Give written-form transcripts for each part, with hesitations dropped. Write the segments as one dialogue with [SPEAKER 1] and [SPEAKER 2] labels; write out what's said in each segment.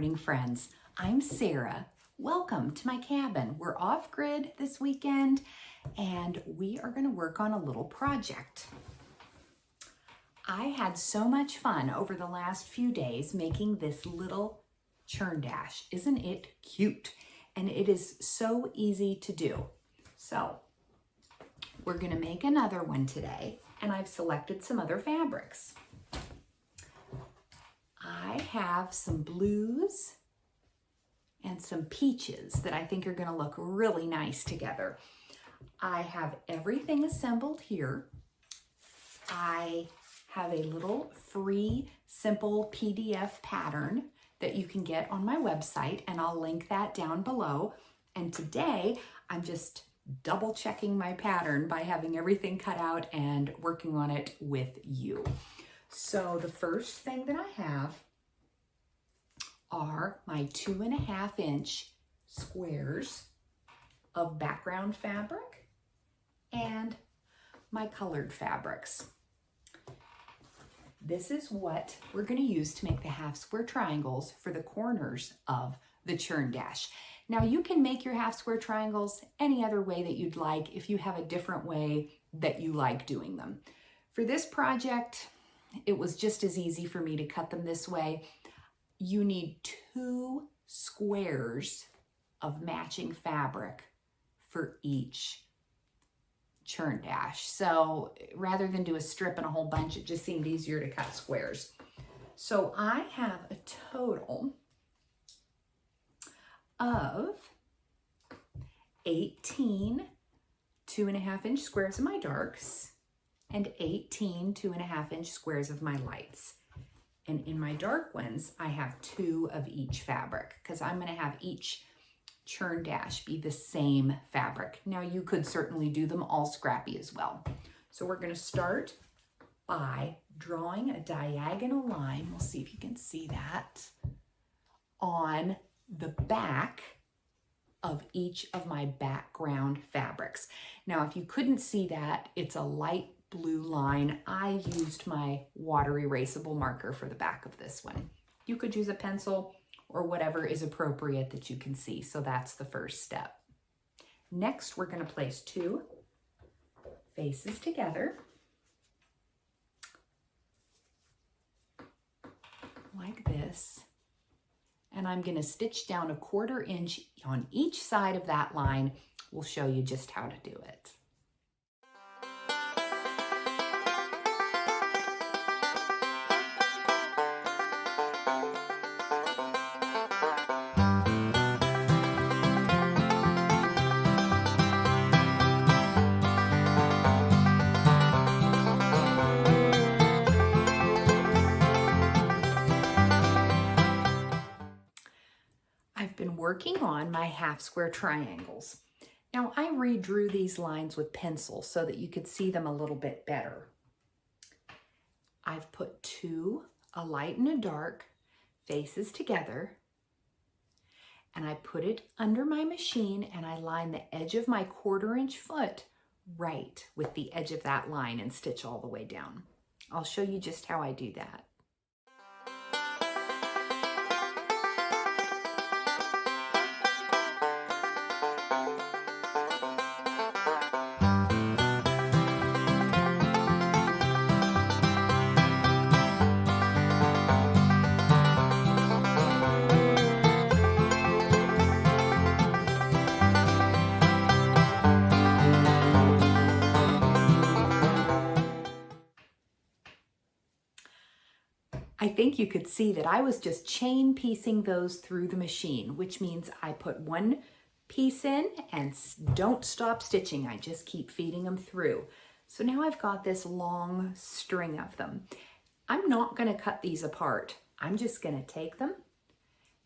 [SPEAKER 1] morning, friends. I'm Sarah. Welcome to my cabin. We're off-grid this weekend and we are going to work on a little project. I had so much fun over the last few days making this little churn dash. Isn't it cute? And it is so easy to do. So we're going to make another one today, and I've selected some other fabrics. I have some blues and some peaches that I think are going to look really nice together. I have everything assembled here. I have a little free, simple PDF pattern that you can get on my website, and I'll link that down below. And today, I'm just double checking my pattern by having everything cut out and working on it with you. So the first thing that I have are my 2.5 inch squares of background fabric and my colored fabrics. This is what we're going to use to make the half square triangles for the corners of the churn dash. Now you can make your half square triangles any other way that you'd like if you have a different way that you like doing them. For this project, it was just as easy for me to cut them this way. You need 2 squares of matching fabric for each churn dash. So rather than do a strip and a whole bunch, it just seemed easier to cut squares. So I have a total of 18 2.5 inch squares of my darks and 18 2.5 inch squares of my lights. And in my dark ones, I have 2 of each fabric because I'm going to have each churn dash be the same fabric. Now you could certainly do them all scrappy as well. So we're going to start by drawing a diagonal line. We'll see if you can see that on the back of each of my background fabrics. Now, if you couldn't see that, it's a light blue line. I used my water erasable marker for the back of this one. You could use a pencil or whatever is appropriate that you can see. So that's the first step. Next, we're going to place 2 faces together like this. And I'm going to stitch down 1/4 inch on each side of that line. We'll show you just how to do it. Working on my half square triangles. Now I redrew these lines with pencil so that you could see them a little bit better. I've put 2, a light and a dark, faces together, and I put it under my machine and I line the edge of my 1/4 inch foot right with the edge of that line and stitch all the way down. I'll show you just how I do that. I think you could see that I was just chain piecing those through the machine, which means I put 1 piece in and don't stop stitching. I just keep feeding them through. So now I've got this long string of them. I'm not going to cut these apart. I'm just going to take them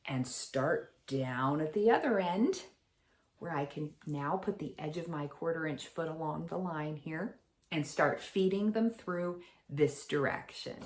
[SPEAKER 1] and start down at the other end where I can now put the edge of my 1/4 inch foot along the line here and start feeding them through this direction.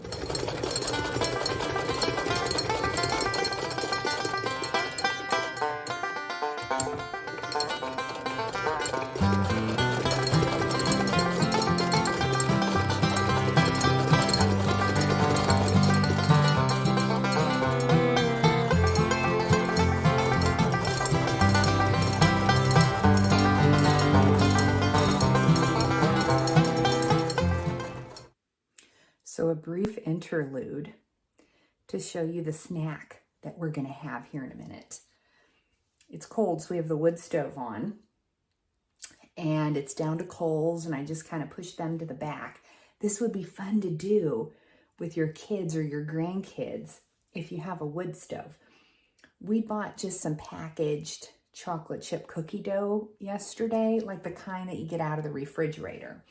[SPEAKER 1] brief interlude to show you the snack that we're going to have here in a minute. It's cold, so we have the wood stove on, and it's down to coals, and I just kind of push them to the back. This would be fun to do with your kids or your grandkids if you have a wood stove. We bought just some packaged chocolate chip cookie dough yesterday, like the kind that you get out of the refrigerator.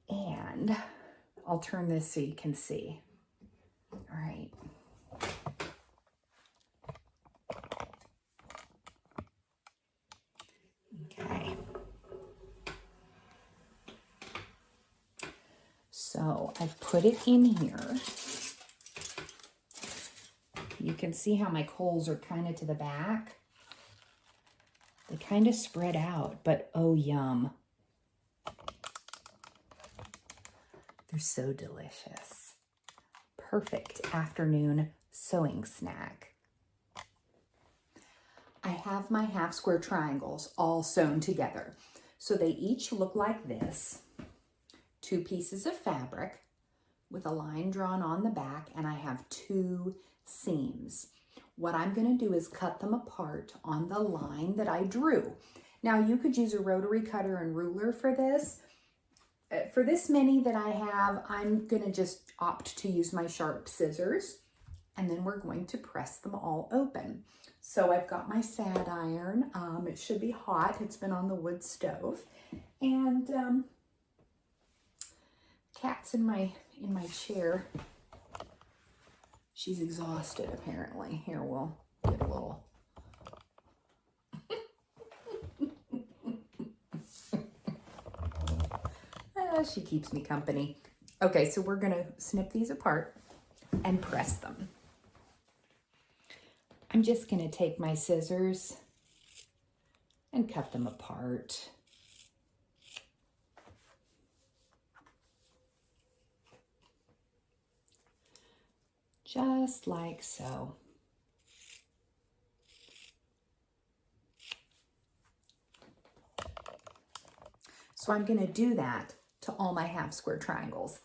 [SPEAKER 1] And I'll turn this so you can see. All right. Okay. So I've put it in here. You can see how my coals are kind of to the back. They kind of spread out, but oh, yum. They're so delicious. Perfect afternoon sewing snack. I have my half square triangles all sewn together. So they each look like this. 2 pieces of fabric with a line drawn on the back, and I have 2 seams. What I'm going to do is cut them apart on the line that I drew. Now you could use a rotary cutter and ruler for this. For this many that I have, I'm going to just opt to use my sharp scissors, and then we're going to press them all open. So I've got my sand iron. It should be hot. It's been on the wood stove. And cat's in my chair. She's exhausted apparently. Here, we'll get a little. She keeps me company. Okay, so we're gonna snip these apart and press them. I'm just gonna take my scissors and cut them apart. Just like so. So I'm going to do that to all my half square triangles,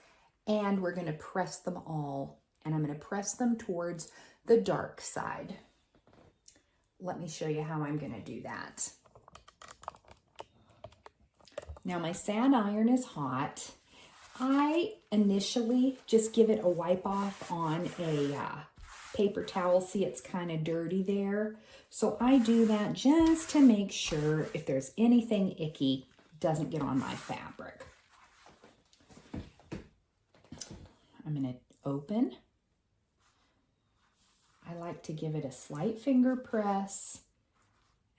[SPEAKER 1] and we're going to press them all, and I'm going to press them towards the dark side. Let me show you how I'm going to do that. Now my sand iron is hot. I initially just give it a wipe off on a paper towel. See, it's kind of dirty there. So I do that just to make sure if there's anything icky, it doesn't get on my fabric. I'm going to open. I like to give it a slight finger press,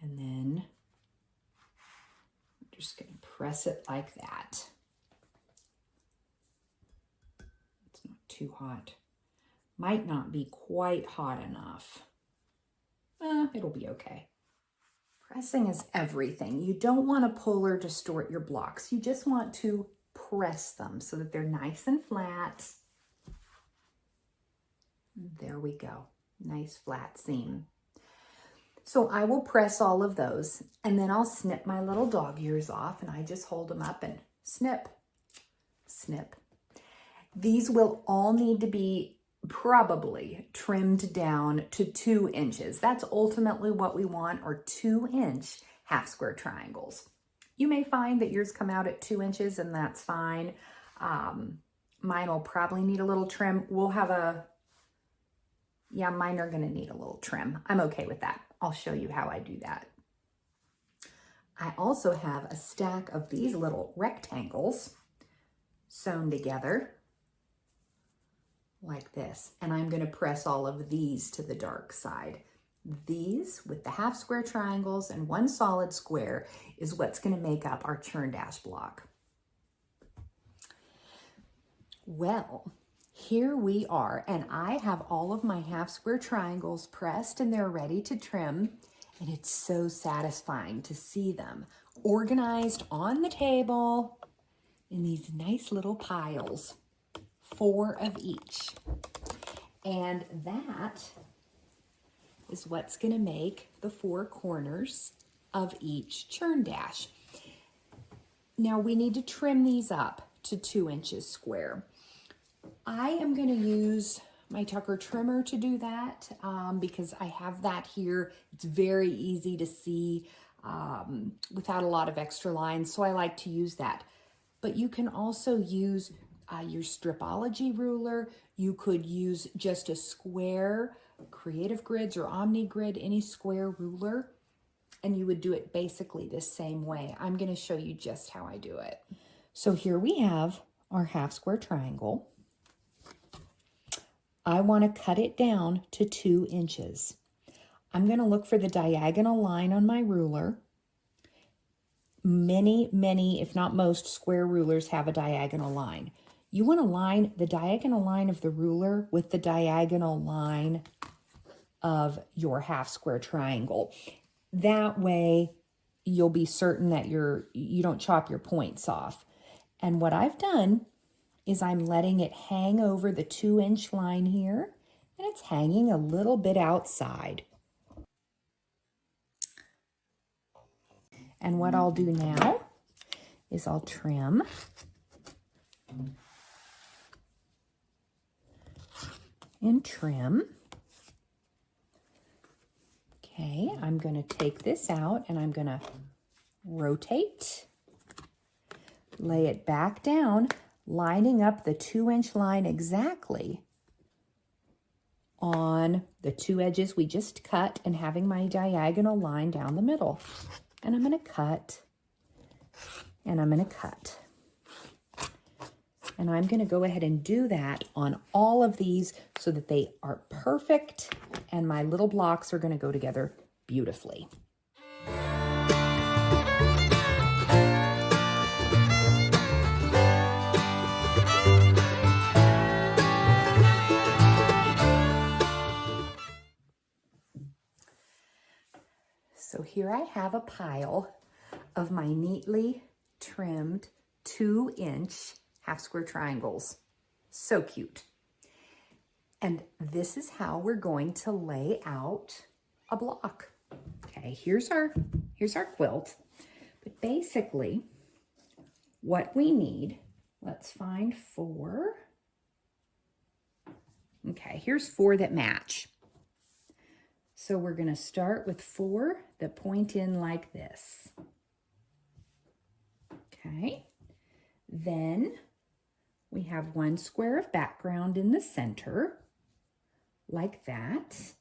[SPEAKER 1] and then I'm just going to press it like that. Too hot. Might not be quite hot enough. It'll be okay. Pressing is everything. You don't want to pull or distort your blocks. You just want to press them so that they're nice and flat. There we go. Nice flat seam. So I will press all of those, and then I'll snip my little dog ears off, and I just hold them up and snip, snip. These will all need to be probably trimmed down to 2 inches. That's ultimately what we want, are 2-inch half square triangles. You may find that yours come out at 2 inches, and that's fine. Mine will probably need a little trim. We'll have mine are going to need a little trim. I'm okay with that. I'll show you how I do that. I also have a stack of these little rectangles sewn together like this, and I'm going to press all of these to the dark side. These with the half square triangles and 1 solid square is what's going to make up our churn dash block. Well, here we are, and I have all of my half square triangles pressed, and they're ready to trim, and it's so satisfying to see them organized on the table in these nice little piles. 4 of each. And that is what's going to make the 4 corners of each churn dash. Now we need to trim these up to 2 inches square. I am going to use my Tucker trimmer to do that because I have that here. It's very easy to see without a lot of extra lines, so I like to use that. But you can also use your Stripology ruler. You could use just a square, Creative Grids or Omni Grid, any square ruler, and you would do it basically the same way. I'm going to show you just how I do it. So here we have our half square triangle. I want to cut it down to 2 inches. I'm going to look for the diagonal line on my ruler. Many, if not most, square rulers have a diagonal line. You want to line the diagonal line of the ruler with the diagonal line of your half square triangle. That way you'll be certain that you don't chop your points off. And what I've done is I'm letting it hang over the 2-inch line here, and it's hanging a little bit outside. And what I'll do now is I'll trim and trim. Okay, I'm going to take this out and I'm going to rotate, lay it back down, lining up the 2-inch line exactly on the 2 edges we just cut and having my diagonal line down the middle. And I'm going to cut, and I'm going to cut. And I'm going to go ahead and do that on all of these so that they are perfect and my little blocks are going to go together beautifully. So here I have a pile of my neatly trimmed 2-inch half square triangles. So cute. And this is how we're going to lay out a block. Okay, here's our quilt. But basically, what we need, let's find 4. Okay, here's 4 that match. So we're going to start with 4 that point in like this. Okay, then we have 1 square of background in the center, like that.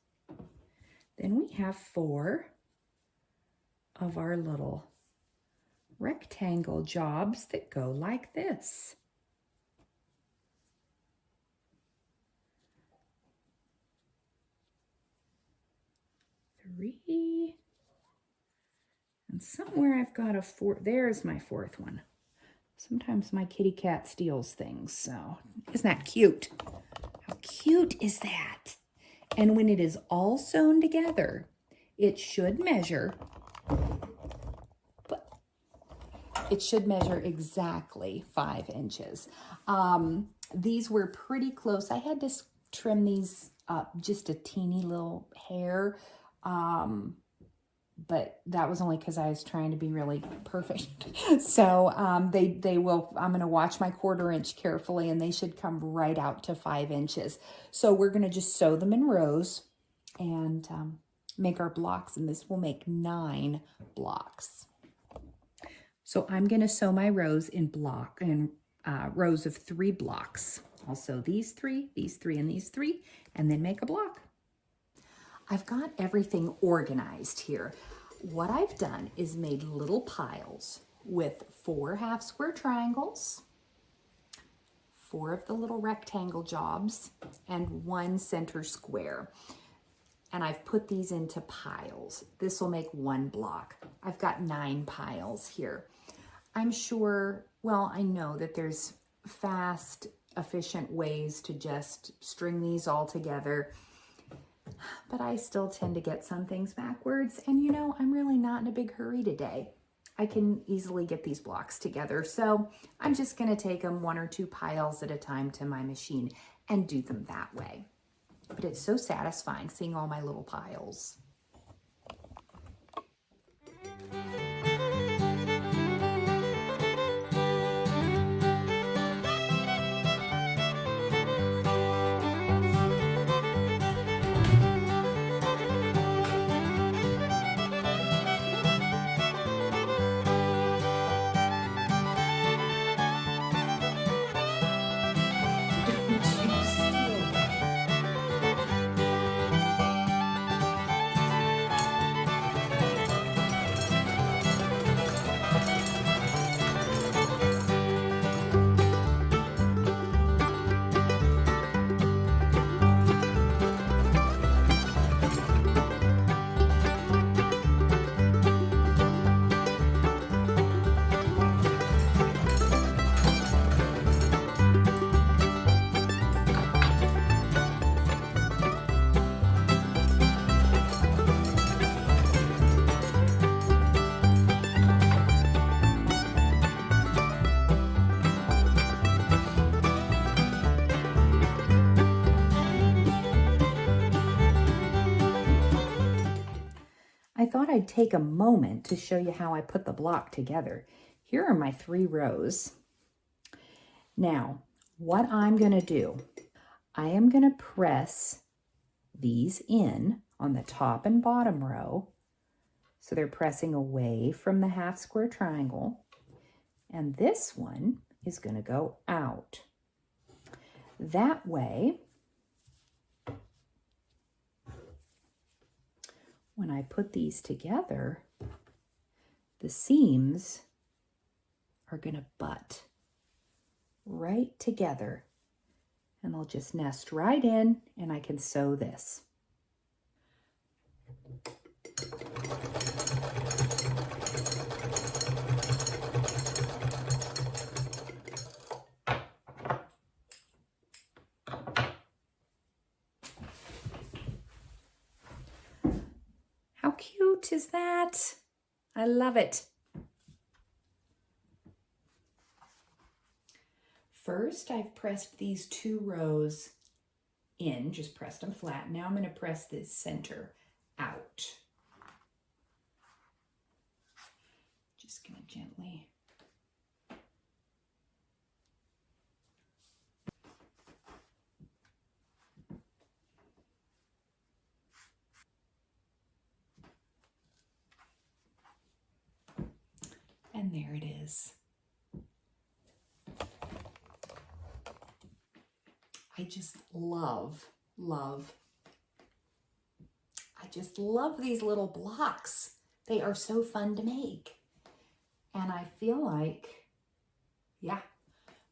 [SPEAKER 1] Then we have 4 of our little rectangle jobs that go like this. Three, and somewhere I've got a 4. There's my 4th one. Sometimes my kitty cat steals things, so isn't that cute? How cute is that? And when it is all sewn together, it should measure, exactly 5 inches. These were pretty close. I had to trim these up just a teeny little hair. But that was only because I was trying to be really perfect. So they will, I'm going to watch my 1/4 inch carefully, and they should come right out to 5 inches. So we're going to just sew them in rows and make our blocks, and this will make 9 blocks. So I'm going to sew my rows in rows of 3 blocks. I'll sew these 3, and these 3, and then make a block. I've got everything organized here. What I've done is made little piles with 4 half square triangles, 4 of the little rectangle jobs, and 1 center square. And I've put these into piles. This will make 1 block. I've got 9 piles here. I'm sure, well, I know that there's fast, efficient ways to just string these all together. But I still tend to get some things backwards. And you know, I'm really not in a big hurry today. I can easily get these blocks together. So I'm just going to take them 1 or 2 piles at a time to my machine and do them that way. But it's so satisfying seeing all my little piles. thought I'd take a moment to show you how I put the block together. Here are my 3 rows. Now, what I'm going to do, I am going to press these in on the top and bottom row. So they're pressing away from the half square triangle. And this one is going to go out. That way, when I put these together, the seams are going to butt right together, and they'll just nest right in, and I can sew this. How cute is that? I love it. First, I've pressed these 2 rows in, just pressed them flat. Now I'm going to press this center out. Just going to gently. And there it is. I just love these little blocks. They are so fun to make. And I feel like, yeah,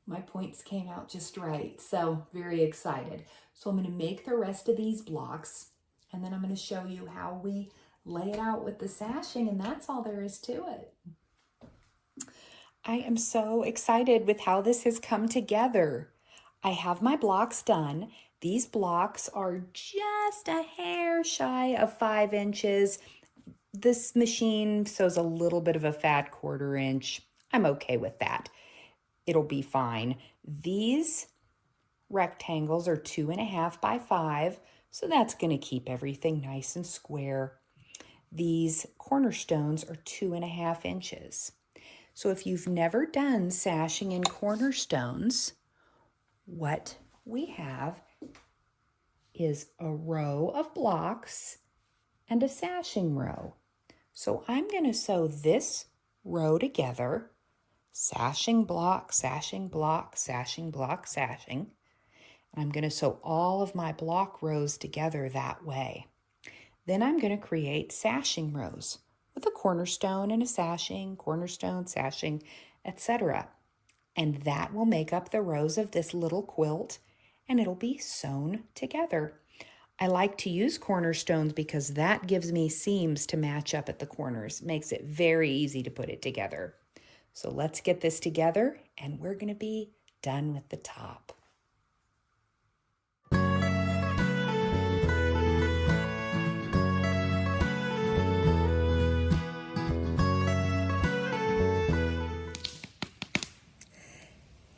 [SPEAKER 1] my points came out just right. So very excited. So I'm going to make the rest of these blocks, and then I'm going to show you how we lay it out with the sashing, and that's all there is to it. I am so excited with how this has come together. I have my blocks done. These blocks are just a hair shy of 5 inches. This machine sews a little bit of a fat 1/4 inch. I'm okay with that. It'll be fine. These rectangles are 2.5 by 5, so that's going to keep everything nice and square. These cornerstones are 2.5 inches. So if you've never done sashing in cornerstones, what we have is a row of blocks and a sashing row. So I'm going to sew this row together, sashing block, sashing block, sashing block, sashing. And I'm going to sew all of my block rows together that way. Then I'm going to create sashing rows with a cornerstone and a sashing, cornerstone, sashing, etc. And that will make up the rows of this little quilt, and it'll be sewn together. I like to use cornerstones because that gives me seams to match up at the corners. Makes it very easy to put it together. So let's get this together, and we're going to be done with the top.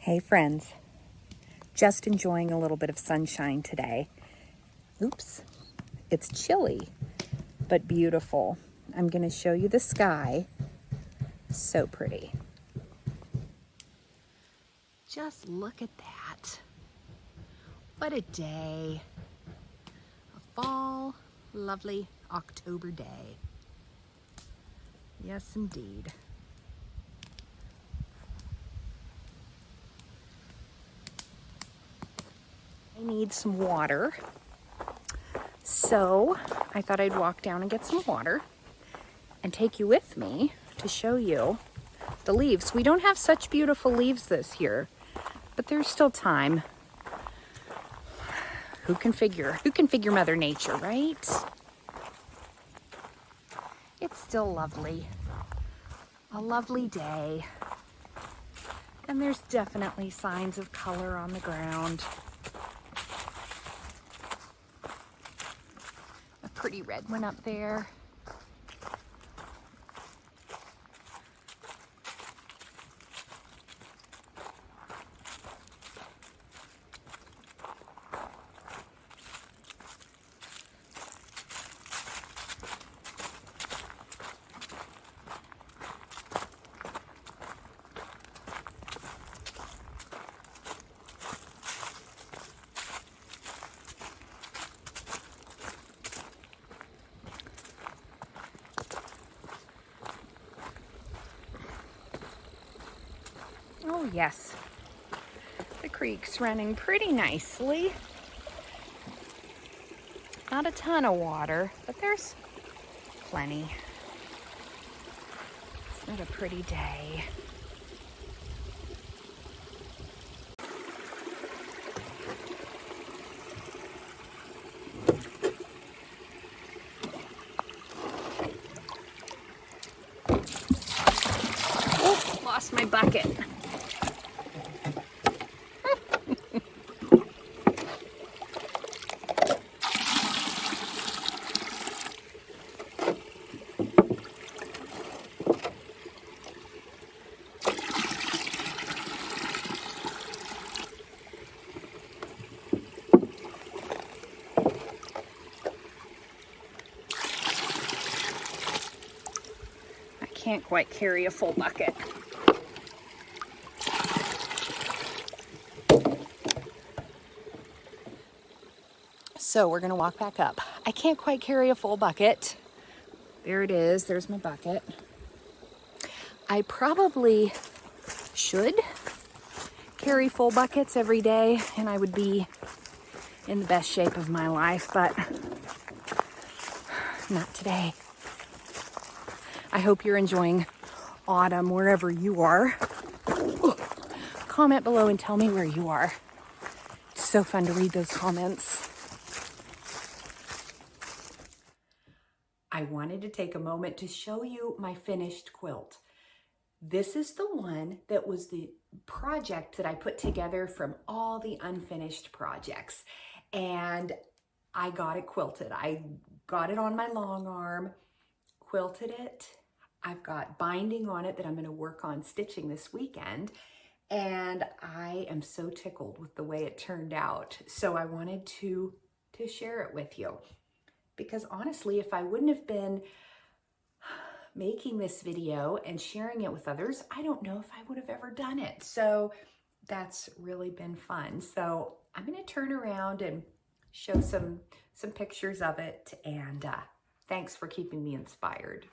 [SPEAKER 1] Hey friends, just enjoying a little bit of sunshine today. Oops, it's chilly, but beautiful. I'm going to show you the sky. So pretty. Just look at that. What a day. A fall, lovely October day. Yes, indeed. I need some water, so I thought I'd walk down and get some water and take you with me to show you the leaves. We don't have such beautiful leaves this year, but there's still time. Who can figure Mother Nature, right? It's still lovely. A lovely day. And there's definitely signs of color on the ground. Pretty red one up there. Oh yes, the creek's running pretty nicely. Not a ton of water, but there's plenty. It's not a pretty day. Oh, lost my bucket. Can't quite carry a full bucket. So we're gonna walk back up. I can't quite carry a full bucket. There it is, there's my bucket. I probably should carry full buckets every day and I would be in the best shape of my life, but not today. I hope you're enjoying autumn wherever you are. Ooh. Comment below and tell me where you are. It's so fun to read those comments. I wanted to take a moment to show you my finished quilt. This is the one that was the project that I put together from all the unfinished projects. And I got it quilted. I got it on my long arm, quilted it. I've got binding on it that I'm going to work on stitching this weekend. And I am so tickled with the way it turned out. So I wanted to share it with you. Because honestly, if I wouldn't have been making this video and sharing it with others, I don't know if I would have ever done it. So that's really been fun. So I'm going to turn around and show some pictures of it. And thanks for keeping me inspired.